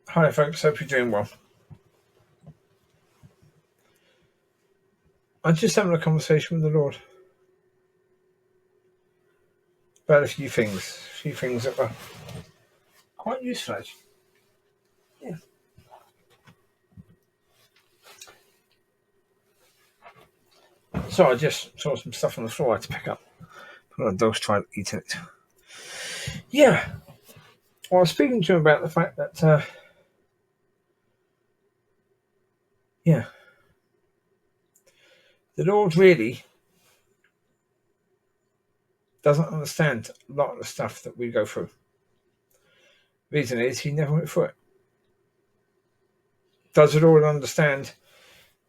Hi folks, hope you're doing well. I'm just having a conversation with the Lord about a few things that were quite useful actually. Yeah. So I just saw some stuff on the floor I had to pick up. The dog's trying to eat it. Yeah. Well, I was speaking to him about the fact that the Lord really doesn't understand a lot of the stuff that we go through. Reason is he never went through it. Does the Lord understand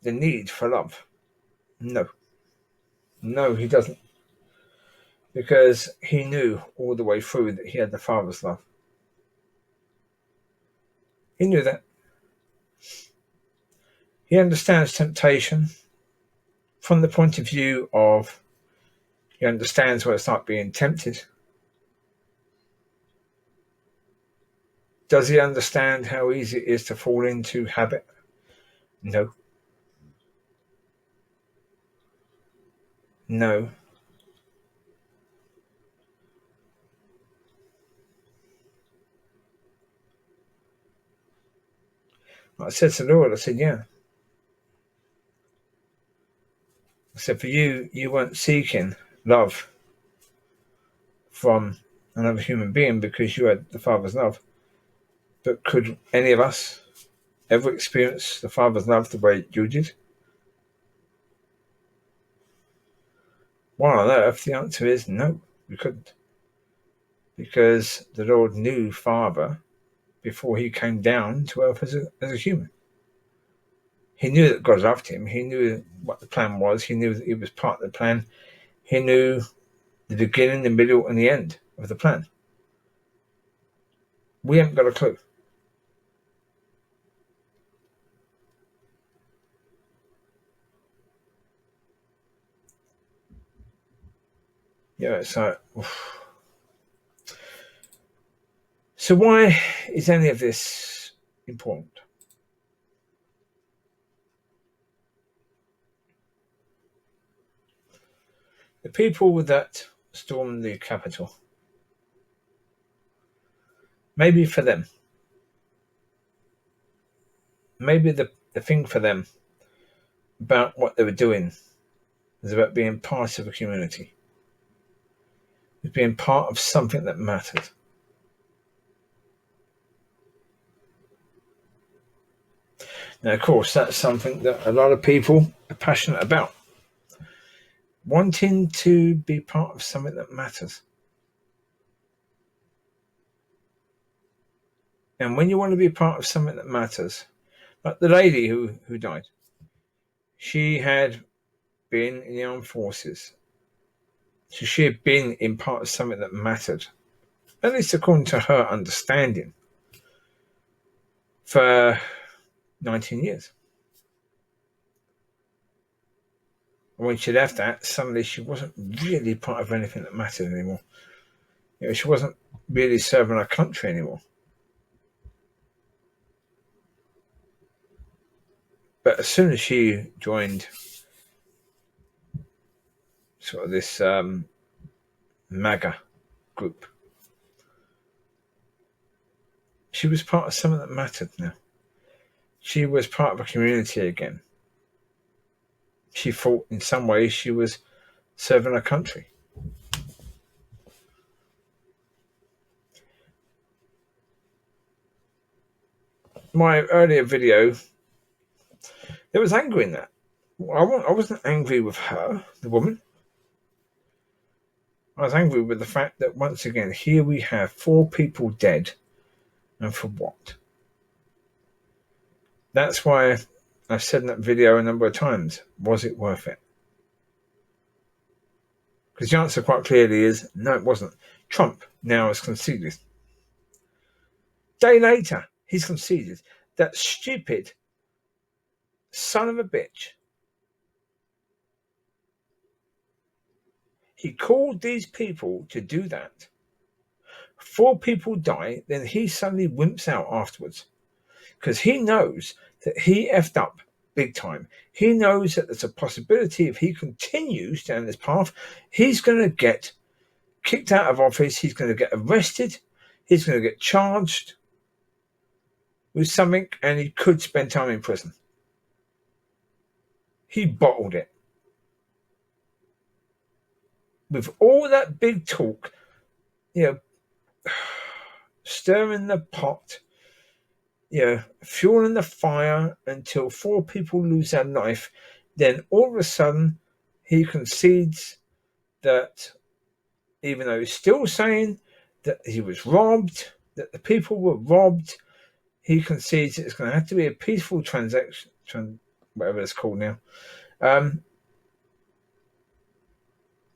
the need for love? No. No, he doesn't. Because he knew all the way through that he had the Father's love. He knew that. He understands temptation from the point of view of he understands what it's like being tempted. Does he understand how easy it is to fall into habit? No. No. I said to the Lord, I said, yeah. I said, for you, you weren't seeking love from another human being because you had the Father's love. But could any of us ever experience the Father's love the way you did? While on earth, the answer is no, we couldn't. Because the Lord knew Father before he came down to earth as a human. He knew that God loved him. He knew what the plan was. He knew that he was part of the plan. He knew the beginning, the middle, and the end of the plan. We haven't got a clue. Yeah, so why is any of this important? The people that stormed the Capitol, maybe for them, maybe the thing for them about what they were doing was about being part of a community. It was being part of something that mattered. Now, of course, that's something that a lot of people are passionate about. Wanting to be part of something that matters. And when you want to be part of something that matters, like the lady who died, she had been in the armed forces. So she had been in part of something that mattered, at least according to her understanding, for 19 years. And when she left that, suddenly she wasn't really part of anything that mattered anymore. She wasn't really serving her country anymore. But as soon as she joined sort of this MAGA group, she was part of something that mattered now. She was part of a community again. She thought in some ways she was serving her country. My earlier video, there was anger in that. I wasn't angry with her, the woman. I was angry with the fact that once again, here we have 4 people dead, and for what? That's why I've said in that video a number of times, was it worth it? Because the answer quite clearly is, no, it wasn't. Trump now has conceded. Day later, he's conceded. That stupid son of a bitch. He called these people to do that. 4 people die, then he suddenly wimps out afterwards. because he knows that he effed up big time. He knows that there's a possibility if he continues down this path, he's going to get kicked out of office, he's going to get arrested, he's going to get charged with something, and he could spend time in prison. He bottled it. With all that big talk, stirring the pot, fueling the fire until 4 people lose their life, then all of a sudden he concedes that, even though he's still saying that he was robbed, that the people were robbed, he concedes it's going to have to be a peaceful transaction, whatever it's called now, on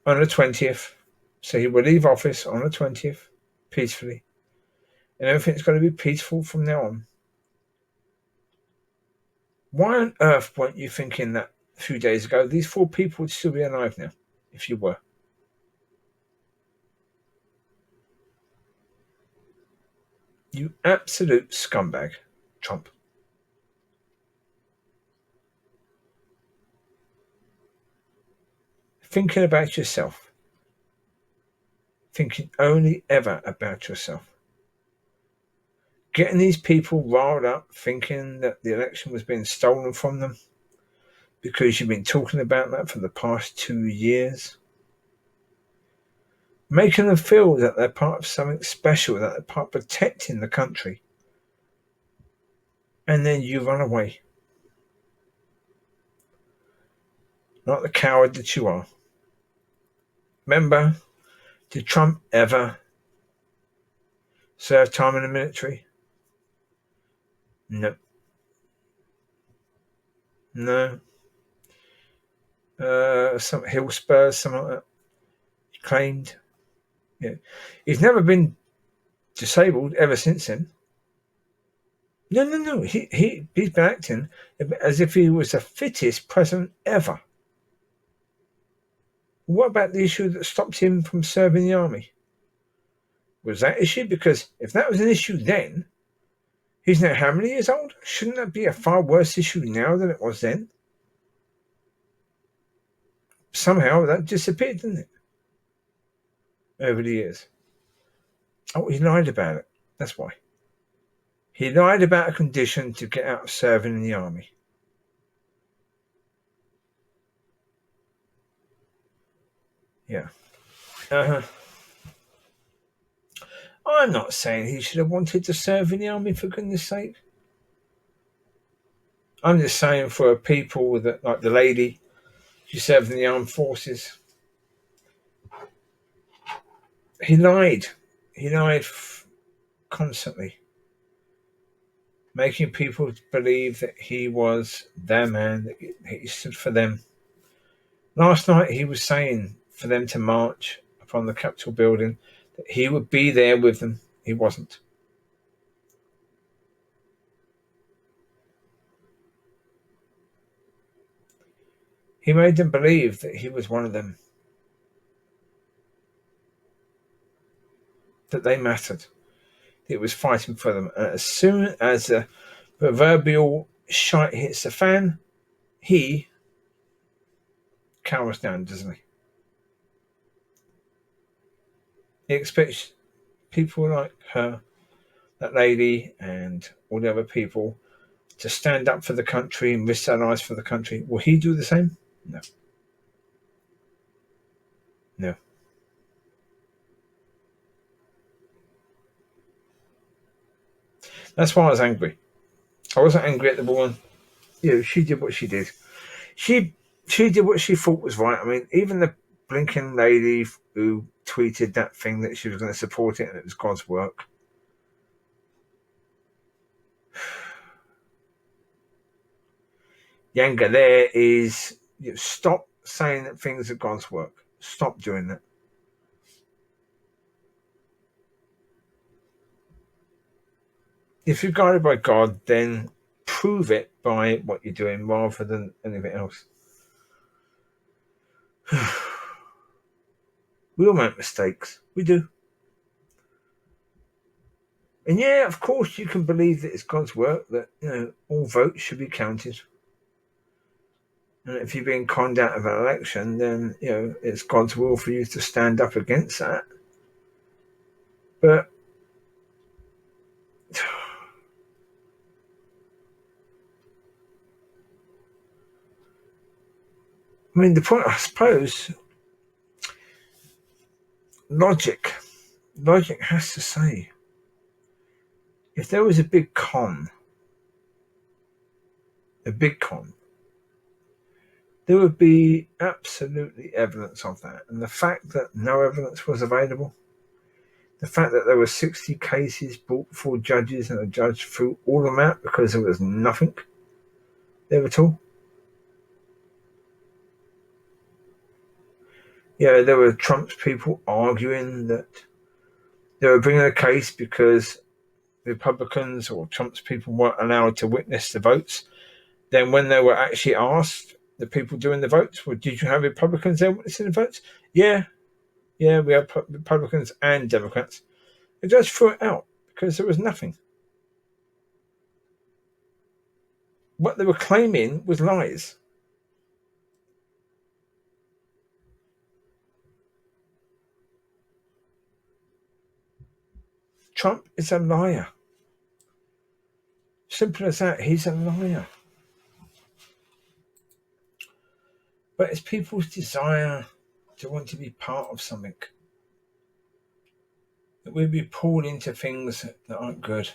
the 20th. So he will leave office on the 20th, peacefully. And everything's going to be peaceful from now on. Why on earth weren't you thinking that a few days ago these 4 people would still be alive now, if you were? You absolute scumbag, Trump. Thinking about yourself. Thinking only ever about yourself. Getting these people riled up, thinking that the election was being stolen from them because you've been talking about that for the past 2 years. Making them feel that they're part of something special, that they're part of protecting the country. And then you run away. Like the coward that you are. Remember, did Trump ever serve time in the military? No. Some hill spurs, something like that. He claimed. Yeah. He's never been disabled ever since then. No. He's been acting as if he was the fittest president ever. What about the issue that stopped him from serving the army? Was that issue? Because if that was an issue then, he's now how many years old? Shouldn't that be a far worse issue now than it was then? Somehow that disappeared, didn't it? Over the years. Oh, he lied about it. That's why. He lied about a condition to get out of serving in the army. Yeah. I'm not saying he should have wanted to serve in the army, for goodness sake. I'm just saying for people that, like the lady, she served in the armed forces. He lied. He lied constantly, making people believe that he was their man, that he stood for them. Last night he was saying for them to march upon the Capitol building, that he would be there with them. He wasn't. He made them believe that he was one of them, that they mattered. He was fighting for them. And as soon as the proverbial shite hits the fan, he cowers down, doesn't he? He expects people like her, that lady, and all the other people to stand up for the country and risk their lives for the country. Will he do the same? No. That's why I was angry. I wasn't angry at the woman. She did what she did. She did what she thought was right. I mean, even the blinking lady who tweeted that thing that she was going to support it and it was God's work. The anger there is, stop saying that things are God's work. Stop doing that. If you're guided by God, then prove it by what you're doing rather than anything else. We all make mistakes. We do. And yeah, of course, you can believe that it's God's work, that all votes should be counted. And if you're being conned out of an election, then it's God's will for you to stand up against that. But I mean, the point, I suppose, logic has to say, if there was a big con, there would be absolutely evidence of that. And the fact that no evidence was available, the fact that there were 60 cases brought before judges and a judge threw all of them out because there was nothing there at all. Yeah, there were Trump's people arguing that they were bringing a case because Republicans or Trump's people weren't allowed to witness the votes. Then when they were actually asked, the people doing the votes, well, did you have Republicans there witnessing the votes? Yeah, we had Republicans and Democrats. The judge threw it out because there was nothing. What they were claiming was lies. Trump is a liar. Simple as that. He's a liar. But it's people's desire to want to be part of something. That we'd be pulled into things that aren't good.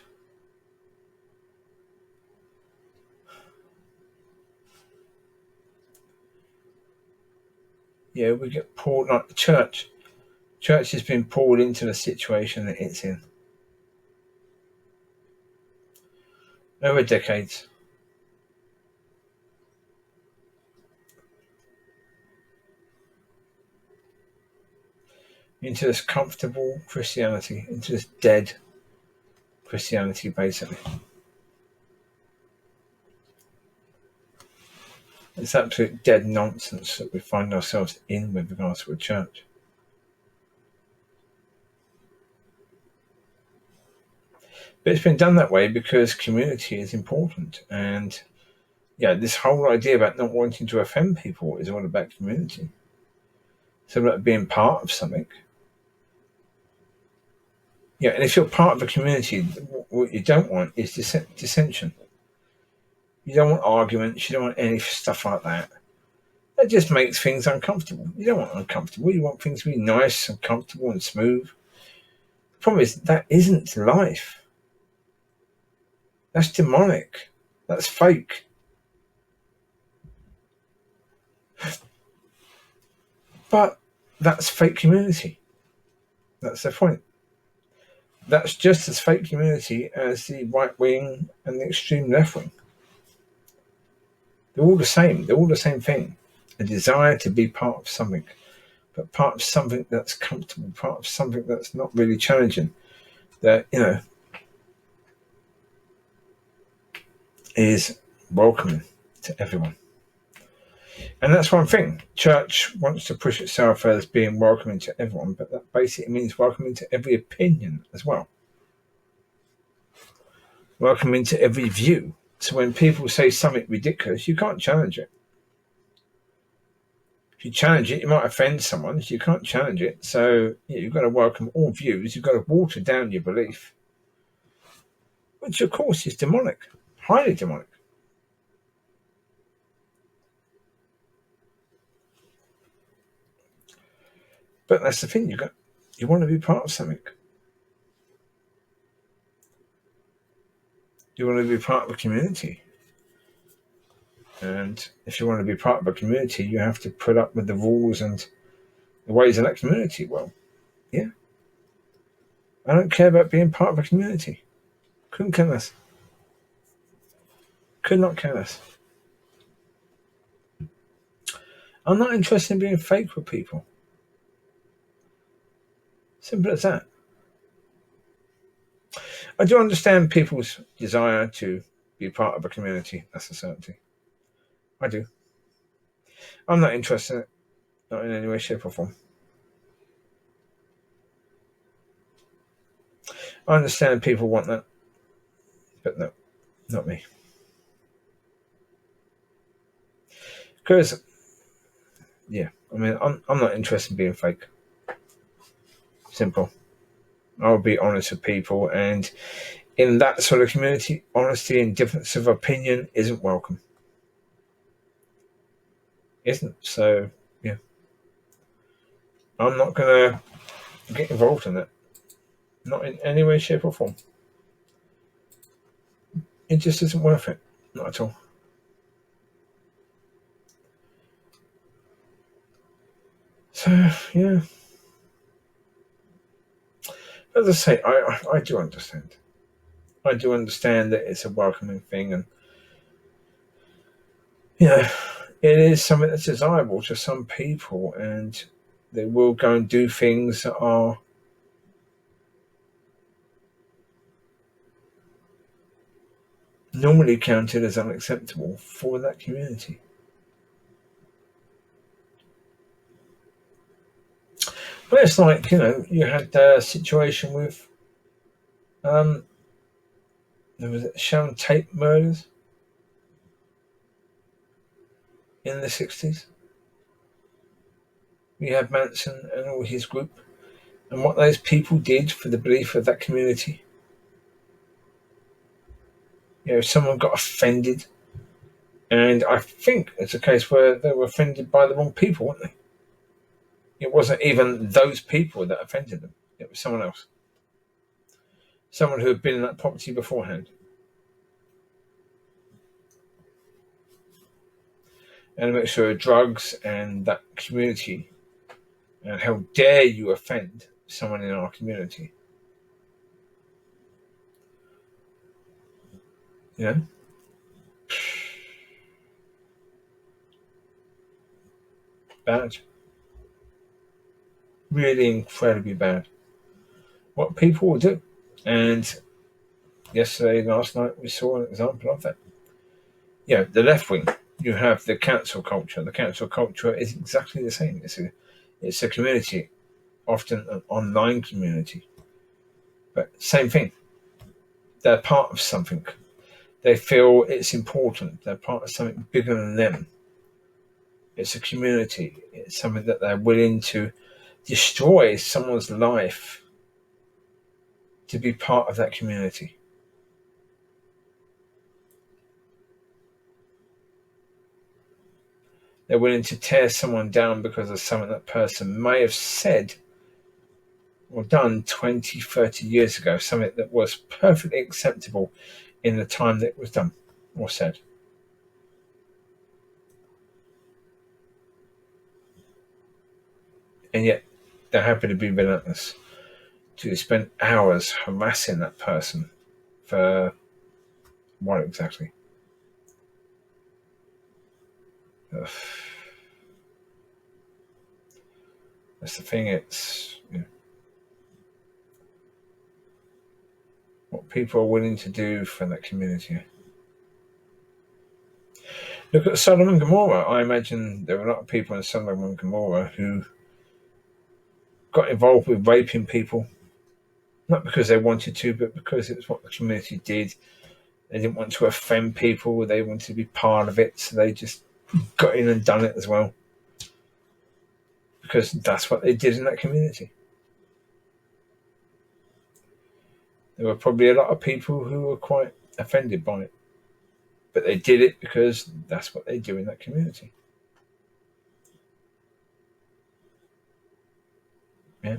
Yeah, we get pulled like the church. Church has been pulled into the situation that it's in. Over decades. Into this comfortable Christianity, into this dead Christianity, basically. It's absolute dead nonsense that we find ourselves in with regards to a church. But it's been done that way because community is important. And this whole idea about not wanting to offend people is all about community. It's about being part of something. Yeah, and if you're part of a community, what you don't want is dissension. You don't want arguments. You don't want any stuff like that. That just makes things uncomfortable. You don't want uncomfortable. You want things to be nice and comfortable and smooth. The problem is that isn't life. That's demonic. That's fake. But that's fake community. That's the point. That's just as fake community as the right wing and the extreme left wing. They're all the same. They're all the same thing. A desire to be part of something, but part of something that's comfortable, part of something that's not really challenging, that, is welcoming to everyone. And that's one thing. Church wants to push itself as being welcoming to everyone, but that basically means welcoming to every opinion as well. Welcoming to every view. So when people say something ridiculous, you can't challenge it. If you challenge it, you might offend someone. So you can't challenge it. So you've got to welcome all views. You've got to water down your belief, which of course is demonic, highly demonic. But that's the thing. You want to be part of something. You want to be part of a community. And if you want to be part of a community, you have to put up with the rules and the ways of that community. Well, yeah. I don't care about being part of a community. Couldn't care less. Could not care less. I'm not interested in being fake with people. Simple as that. I do understand people's desire to be part of a community. That's a certainty. I do. I'm not interested in it. Not in any way, shape or form. I understand people want that, but no, not me. Because, yeah, I mean, I'm not interested in being fake. Simple. I'll be honest with people, and in that sort of community, honesty and difference of opinion isn't welcome. Isn't. So, yeah. I'm not going to get involved in it. Not in any way, shape, or form. It just isn't worth it. Not at all. So, yeah. As I say, I do understand. I do understand that it's a welcoming thing, and, you know, it is something that's desirable to some people, and they will go and do things that are normally counted as unacceptable for that community. But it's like, you had a situation with there was Sharon Tate murders in the 60s. We had Manson and all his group, and what those people did for the belief of that community. Someone got offended, and I think it's a case where they were offended by the wrong people, weren't they? It wasn't even those people that offended them. It was someone else. Someone who had been in that property beforehand. And a mixture of drugs and that community. And how dare you offend someone in our community? Bad. Really incredibly bad. What people will do. And yesterday, last night, we saw an example of that. The left wing, you have the cancel culture. The cancel culture is exactly the same. It's a community, often an online community. But same thing. They're part of something. They feel it's important. They're part of something bigger than them. It's a community. It's something that they're willing to destroy someone's life to be part of that community. They're willing to tear someone down because of something that person may have said or done 20, 30 years ago, something that was perfectly acceptable in the time that it was done or said. And yet they're happy to be relentless, to spend hours harassing that person for what exactly? Ugh. That's the thing. It's what people are willing to do for that community. Look at Sodom and Gomorrah. I imagine there were a lot of people in Sodom and Gomorrah who got involved with raping people, not because they wanted to, but because it was what the community did. They didn't want to offend people. They wanted to be part of it, so they just got in and done it as well. Because that's what they did in that community. There were probably a lot of people who were quite offended by it. But they did it because that's what they do in that community. Yeah.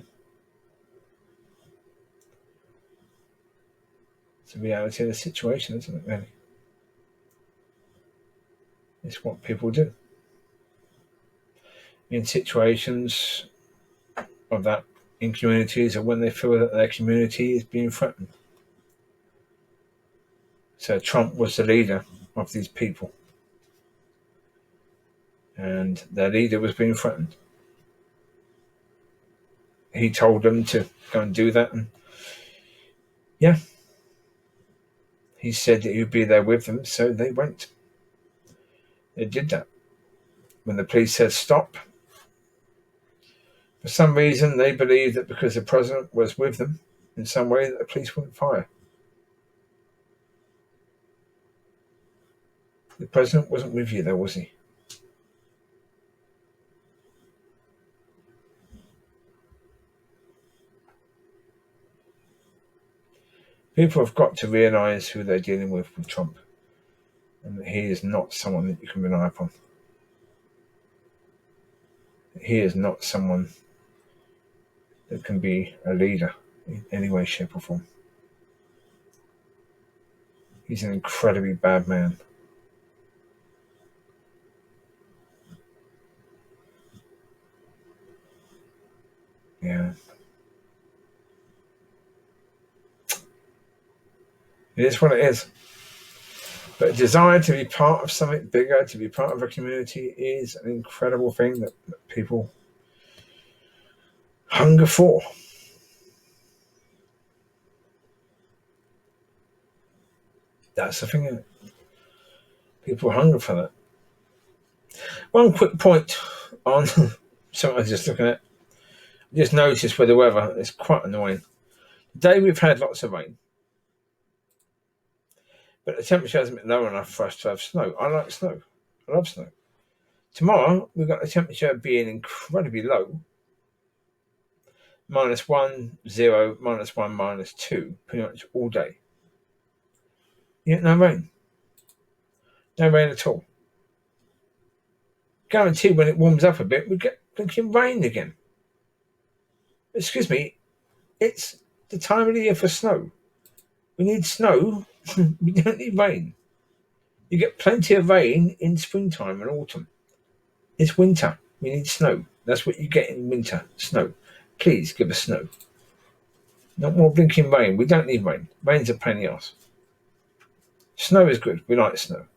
It's the reality of the situation, isn't it, really? It's what people do. In situations of that, in communities, or when they feel that their community is being threatened. So Trump was the leader of these people. And their leader was being threatened. He told them to go and do that. And yeah, he said that he would be there with them, so they went. They did that. When the police said stop, for some reason they believed that because the president was with them, in some way that the police wouldn't fire. The president wasn't with you, though, was he? People have got to realise who they're dealing with Trump, and that he is not someone that you can rely upon. He is not someone that can be a leader in any way, shape, or form. He's an incredibly bad man. Yeah. It is what it is. But a desire to be part of something bigger, to be part of a community, is an incredible thing that people hunger for. That's the thing. People hunger for that. One quick point on something I was just looking at. Just noticed with the weather, it's quite annoying. Today we've had lots of rain, but the temperature hasn't been low enough for us to have snow. I like snow. I love snow. Tomorrow we've got the temperature being incredibly low. -1, 0, -1, -2, pretty much all day. Yet no rain. No rain at all. Guarantee when it warms up a bit, we get blinking rain again. Excuse me, it's the time of the year for snow. We need snow. We don't need rain. You get plenty of rain in springtime and autumn. It's winter. We need snow. That's what you get in winter. Snow. Please give us snow. Not more blinking rain. We don't need rain. Rain's a pain in the arse. Snow is good. We like snow.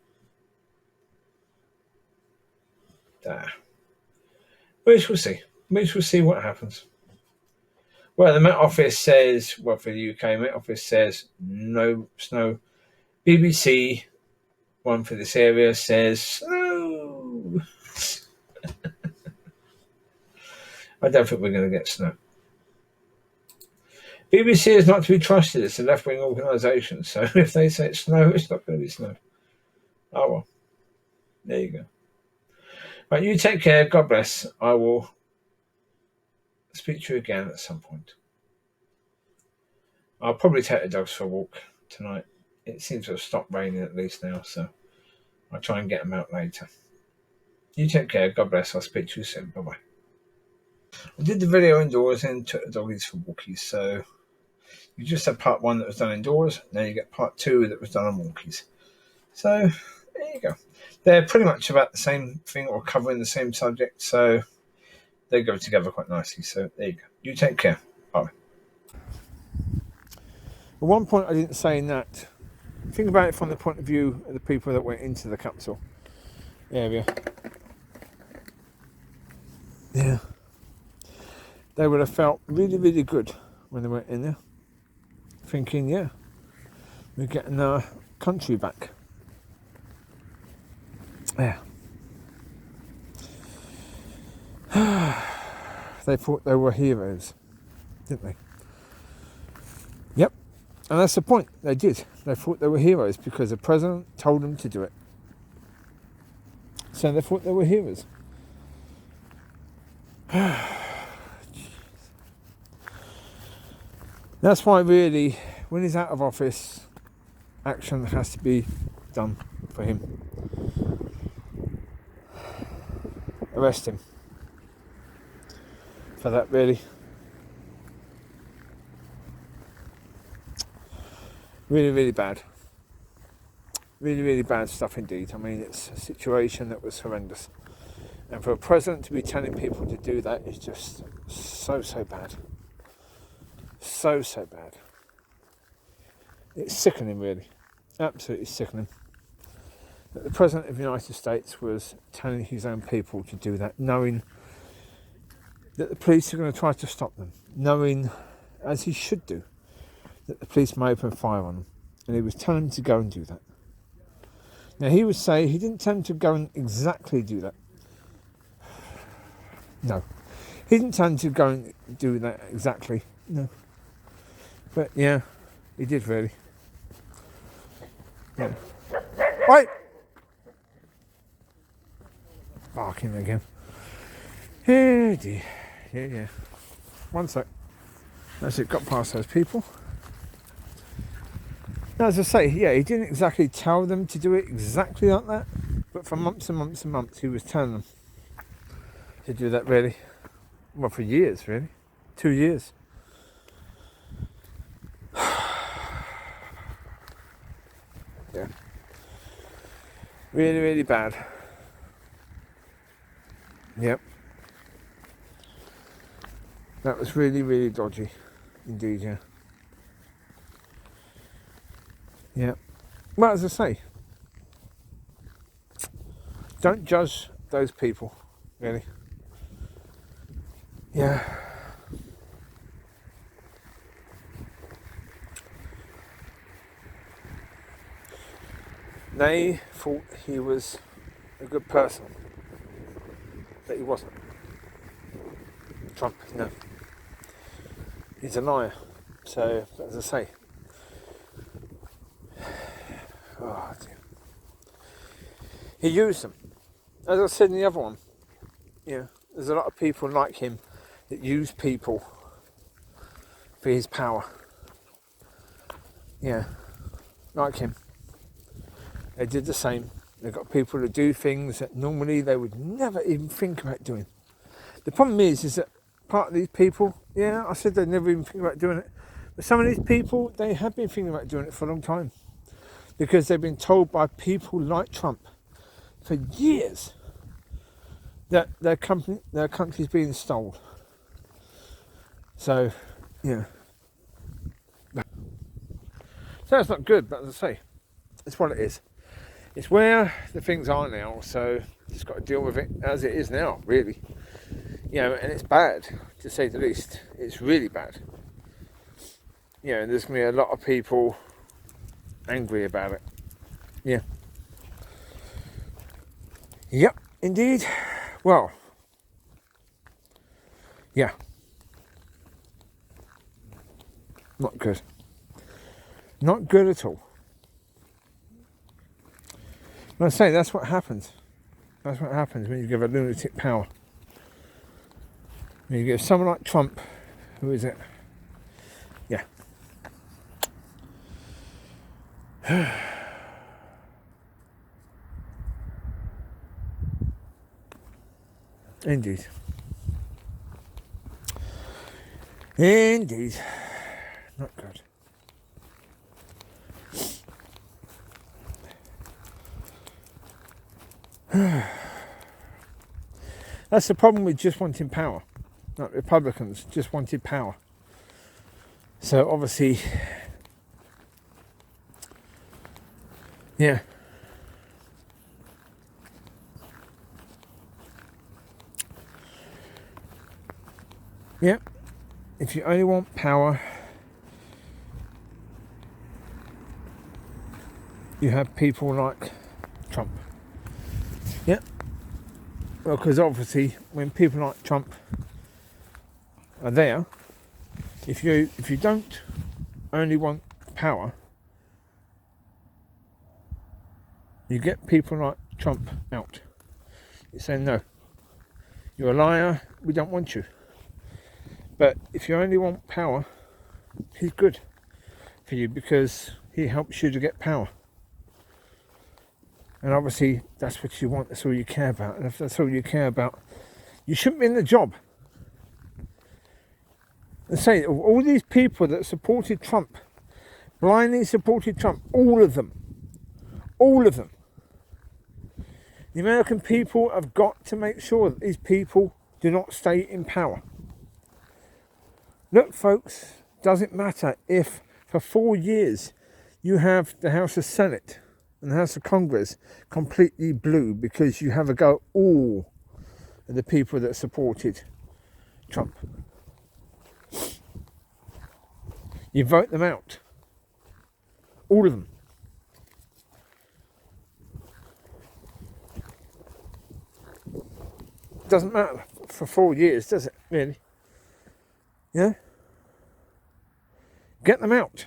We shall see. We shall see what happens. Well, the Met Office says, well, for the UK, Met Office says no snow. BBC, one for this area, says snow. I don't think we're going to get snow. BBC is not to be trusted. It's a left-wing organisation. So if they say it's snow, it's not going to be snow. Oh, well. There you go. Right, you take care. God bless. I will speak to you again at some point. I'll probably take the dogs for a walk tonight. It seems to have stopped raining at least now, so I'll try and get them out later. You take care. God bless. I'll speak to you soon. Bye-bye. I did the video indoors and took the doggies for walkies, so you just had part 1 that was done indoors, now you get part 2 that was done on walkies. So there you go. They're pretty much about the same thing or covering the same subject, so they go together quite nicely. So there you go. You take care. Bye. At one point I didn't say in that. Think about it from the point of view of the people that went into the Capitol area. Yeah. They would have felt really, really good when they went in there. Thinking, yeah, we're getting our country back. Yeah. They thought they were heroes, didn't they? Yep. And that's the point. They did. They thought they were heroes because the president told them to do it. So they thought they were heroes. That's why really, when he's out of office, action has to be done for him. Arrest him for that, really. Really, really bad. Really, really bad stuff indeed. I mean, it's a situation that was horrendous. And for a president to be telling people to do that is just so, so bad. So, so bad. It's sickening, really. Absolutely sickening. That the President of the United States was telling his own people to do that, knowing that the police are going to try to stop them, knowing, as he should do, that the police may open fire on them. And he was telling them to go and do that. Now, he would say he didn't tell them to go and exactly do that. No. He didn't tell them to go and do that exactly. No. But yeah, he did really. Yeah. Wait! Barking again. Yeah, dear. Yeah. One sec. That's it, got past those people. Now, as I say, yeah, he didn't exactly tell them to do it exactly like that, but for months and months and months, he was telling them to do that, really. Well, for years, really. 2 years. Yeah. Really, really bad. Yep. That was really, really dodgy. Indeed, yeah. Yeah. Well, as I say, don't judge those people, really. Yeah. They thought he was a good person, but he wasn't. Trump, no. He's a liar. So, as I say, oh dear. He used them. As I said in the other one, yeah, there's a lot of people like him that use people for his power. Yeah, like him. They did the same. They've got people to do things that normally they would never even think about doing. The problem is that part of these people, yeah, I said they'd never even think about doing it, but some of these people, they have been thinking about doing it for a long time because they've been told by people like Trump for years that their country's being stolen. So, yeah. So that's not good, but as I say, it's what it is. It's where the things are now, so just got to deal with it as it is now, really. You know, and it's bad, to say the least. It's really bad. You know, and there's going to be a lot of people angry about it. Yeah. Yep, indeed. Well, yeah. Not good. Not good at all. But I say, that's what happens. That's what happens when you give a lunatic power. When you give someone like Trump, who is it? Yeah. Indeed. Indeed. Not good. That's the problem with just wanting power. Like Republicans just wanted power. So obviously, yeah. Yeah. If you only want power, you have people like Trump. Yeah. Well, because obviously, when people like Trump are there, if you don't only want power, you get people like Trump out. You say, no, you're a liar, we don't want you. But if you only want power, he's good for you because he helps you to get power. And obviously, that's what you want, that's all you care about. And if that's all you care about, you shouldn't be in the job. And say, all these people that supported Trump, blindly supported Trump, all of them, the American people have got to make sure that these people do not stay in power. Look, folks, doesn't matter if for 4 years you have the House of Senate and the House of Congress completely blue because you have a go at all of the people that supported Trump. You vote them out. All of them. Doesn't matter for 4 years, does it, really? Yeah? Get them out.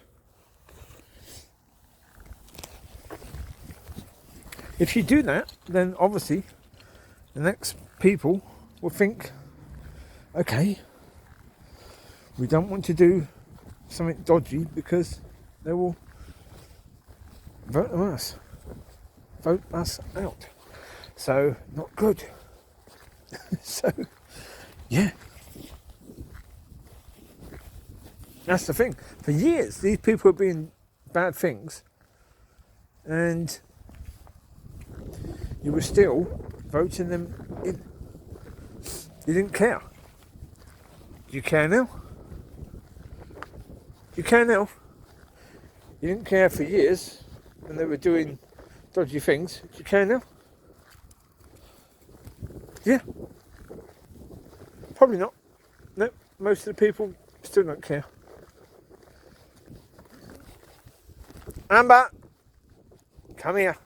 If you do that, then obviously the next people will think, okay, we don't want to do something dodgy because they will vote us out. So, not good. So, yeah. That's the thing. For years, these people have been bad things, and you were still voting them in. You didn't care. Do you care now? You care now? You didn't care for years when they were doing dodgy things. Do you care now? Yeah. Probably not. No, most of the people still don't care. Amber, come here.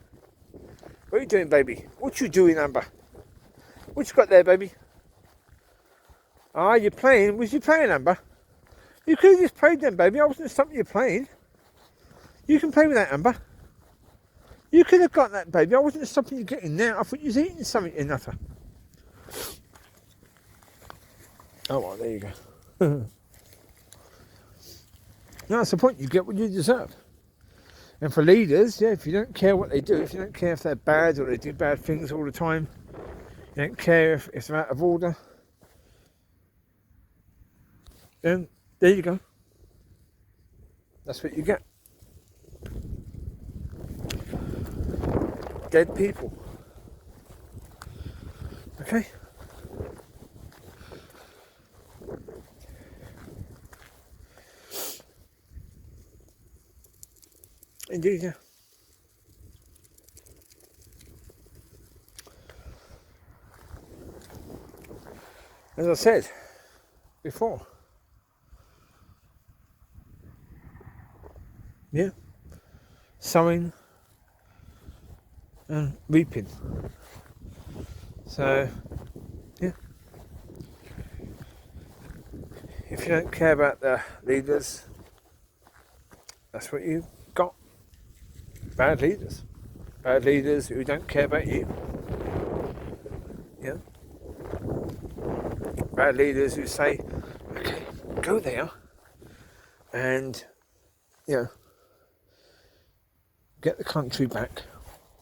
What are you doing, baby? What you doing, Amber? What you got there, baby? Ah, you're playing? Was you playing, Amber? You could have just played then, baby. I wasn't stopping you playing. You can play with that, Amber. You could have got that, baby. I wasn't stopping you getting there. I thought you was eating something, you nutter. Oh, well, there you go. No, that's the point. You get what you deserve. And for leaders, yeah, if you don't care what they do, if you don't care if they're bad or they do bad things all the time, you don't care if it's out of order, then there you go. That's what you get. Dead people. Okay? Indeed, yeah. As I said before, yeah, sowing and reaping. So, yeah, if you don't care about the leaders, that's what you got. Bad leaders. Bad leaders who don't care about you. Yeah. Bad leaders who say, okay, go there and, you know, get the country back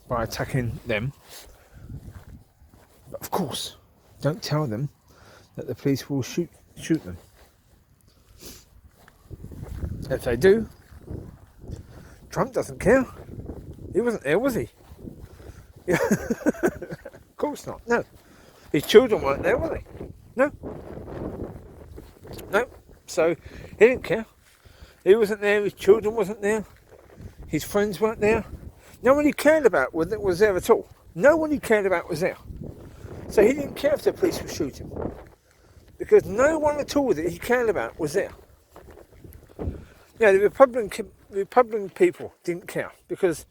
by attacking them. But of course, don't tell them that the police will shoot them. If they do, Trump doesn't care. He wasn't there, was he? Yeah. Of course not. No. His children weren't there, were they? No. No. So he didn't care. He wasn't there. His children wasn't there. His friends weren't there. No one he cared about was there at all. No one he cared about was there. So he didn't care if the police would shoot him, because no one at all that he cared about was there. Yeah, the Republican people didn't care because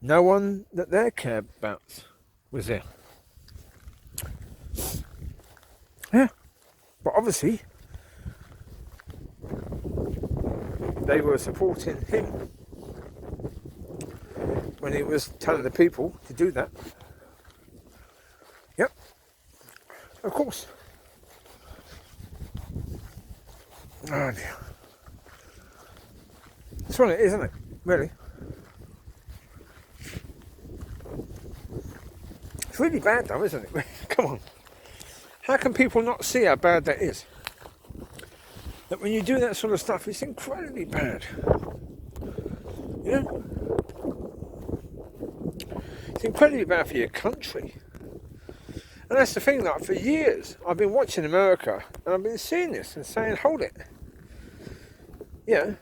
no one that they cared about was there. Yeah, but obviously they were supporting him when he was telling the people to do that. Yep, of course. Oh dear. That's what it is, isn't it? Really. It's really bad though, isn't it? Come on. How can people not see how bad that is? That when you do that sort of stuff, it's incredibly bad. You know? It's incredibly bad for your country. And that's the thing, like, for years, I've been watching America, and I've been seeing this and saying, hold it. Yeah.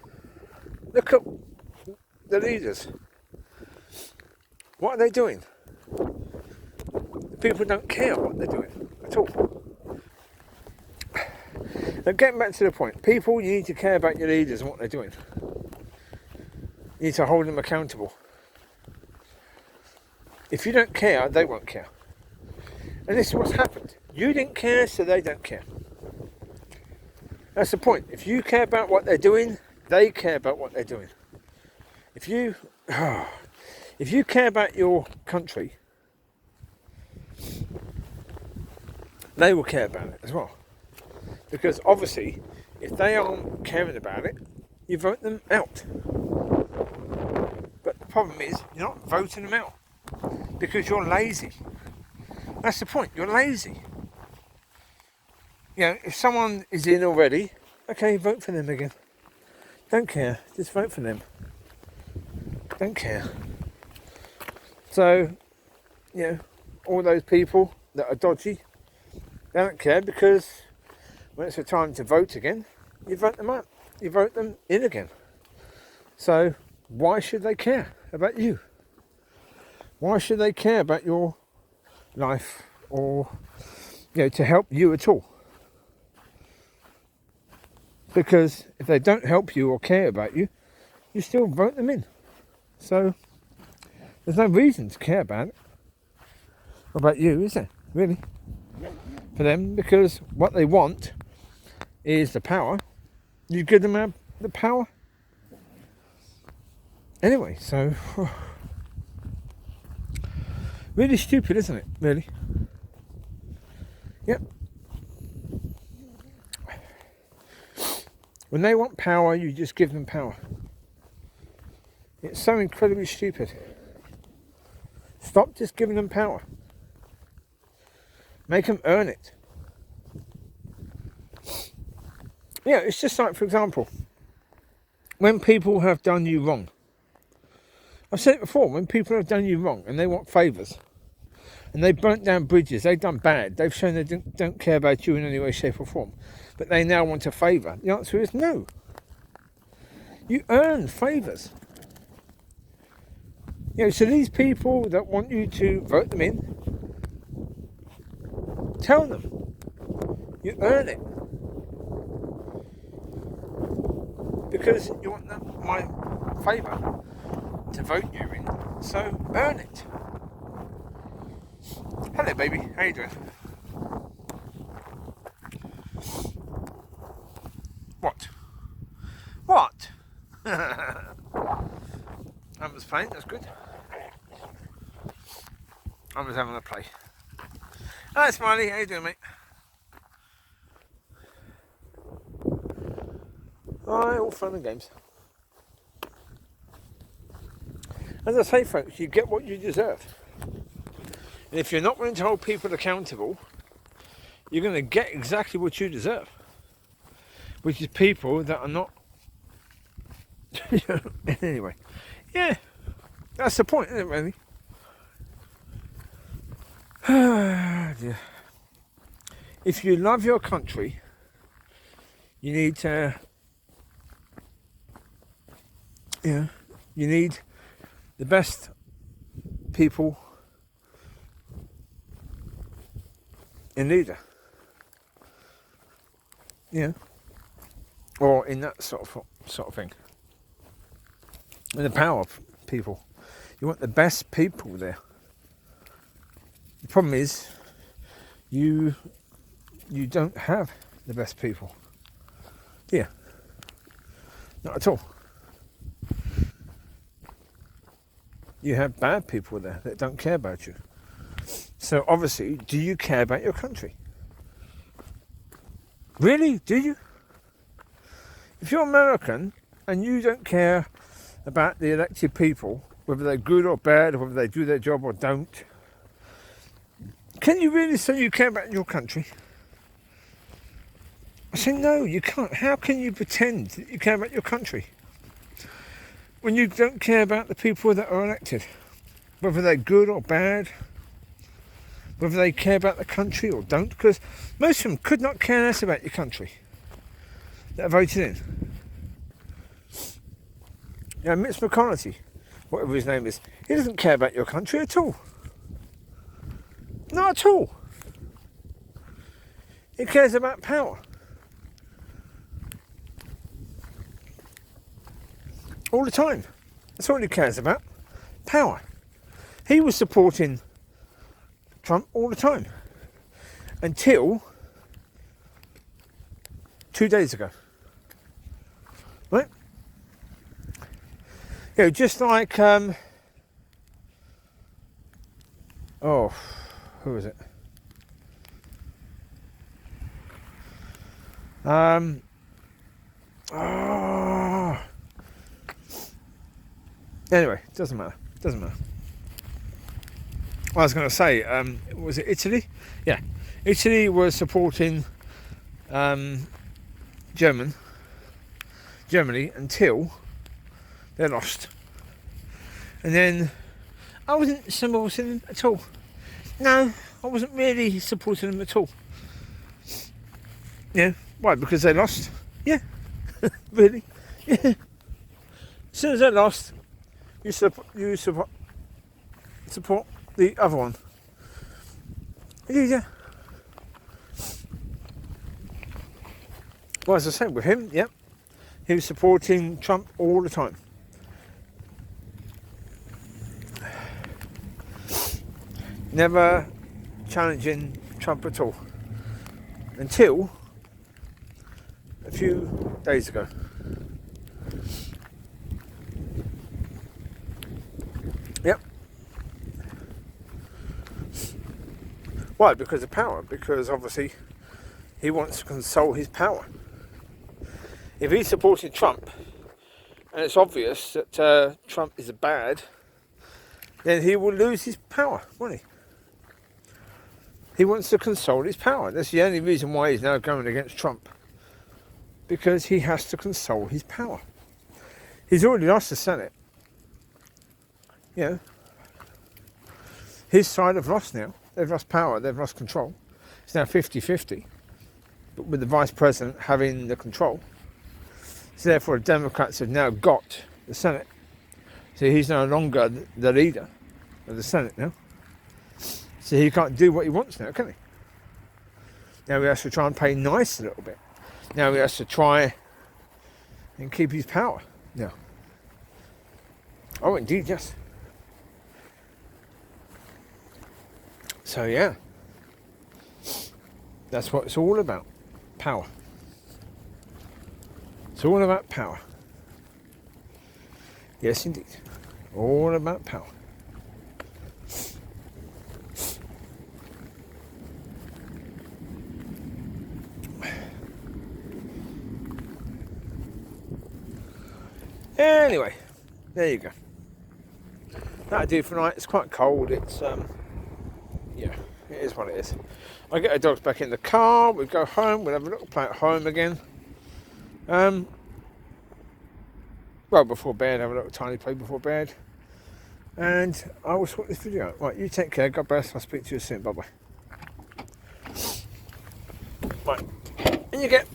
Look at the leaders. What are they doing? The people don't care what they're doing at all. Now, getting back to the point, people, you need to care about your leaders and what they're doing. You need to hold them accountable. If you don't care, they won't care. And this is what's happened. You didn't care, so they don't care. That's the point. If you care about what they're doing, they care about what they're doing. If you care about your country, they will care about it as well. Because obviously, if they aren't caring about it, you vote them out. But the problem is, you're not voting them out because you're lazy. That's the point, you're lazy. You know, if someone is in already, okay, vote for them again. Don't care, just vote for them. Don't care. So, you know, all those people that are dodgy, they don't care because when it's the time to vote again, you vote them out. You vote them in again. So, why should they care about you? Why should they care about your life or, you know, to help you at all? Because if they don't help you or care about you, you still vote them in. So, there's no reason to care about it. About you, is there? Really? For them, because what they want is the power. You give them the power. Anyway, so... really stupid, isn't it? Really? Yep. When they want power, you just give them power. It's so incredibly stupid. Stop just giving them power. Make them earn it. Yeah, it's just like, for example, when people have done you wrong. I've said it before, when people have done you wrong and they want favours, and they've burnt down bridges, they've done bad, they've shown they don't care about you in any way, shape or form, but they now want a favour. The answer is no. You earn favours. You know, so these people that want you to vote them in, tell them. You earn it. Because you want my favour to vote you in, so earn it. Hello baby, how you doing? What? What? I was playing, that's good. I was having a play. Hi Mollie, how you doing mate? Alright, all fun and games. As I say folks, you get what you deserve. And if you're not willing to hold people accountable, you're going to get exactly what you deserve. Which is people that are not... Anyway, yeah, that's the point, isn't it really? Dear. If you love your country, you need to... you need the best people in leader. Or in that sort of thing. And the power of people. You want the best people there. The problem is you don't have the best people. Yeah. Not at all. You have bad people there that don't care about you. So obviously, do you care about your country? Really? Do you? If you're American and you don't care about the elected people, whether they're good or bad, or whether they do their job or don't, can you really say you care about your country? I say no, you can't. How can you pretend that you care about your country when you don't care about the people that are elected, whether they're good or bad, whether they care about the country or don't? Because most of them could not care less about your country that are voted in. You know, Mitch McConaughey, whatever his name is, he doesn't care about your country at all. Not at all. He cares about power. All the time. That's all he cares about. Power. He was supporting Trump all the time. Until 2 days ago. Right? You know, just like oh, who was it? Anyway, doesn't matter. Doesn't matter. I was going to say, was it Italy? Yeah, Italy was supporting Germany until they lost, and then I wasn't supporting them at all. No, I wasn't really supporting them at all. Yeah, why? Because they lost. Yeah, really. Yeah. As soon as they lost, you support the other one. Yeah. Well, as I said, with him, yep, he was supporting Trump all the time. Never challenging Trump at all. Until a few days ago. Yep. Why? Because of power. Because obviously he wants to console his power. If he's supporting Trump, and it's obvious that Trump is bad, then he will lose his power, won't he? He wants to console his power. That's the only reason why he's now going against Trump. Because he has to console his power. He's already lost the Senate. You know, his side have lost now. They've lost power, they've lost control. It's now 50-50, but with the Vice President having the control. So therefore the Democrats have now got the Senate. So he's no longer the leader of the Senate now. So he can't do what he wants now, can he? Now he has to try and play nice a little bit. Now he has to try and keep his power now. Oh, indeed, yes. So yeah, that's what it's all about. Power. It's all about power. Yes, indeed. All about power. Anyway, there you go. That'll do for night. It's quite cold. It's yeah, it is what it is. I'll get the dogs back in the car. We'll go home. We'll have a little play at home again. Well, before bed, have a little tiny play before bed. And I will sort this video out. Right, you take care. God bless. I'll speak to you soon. Bye-bye. Right. And you get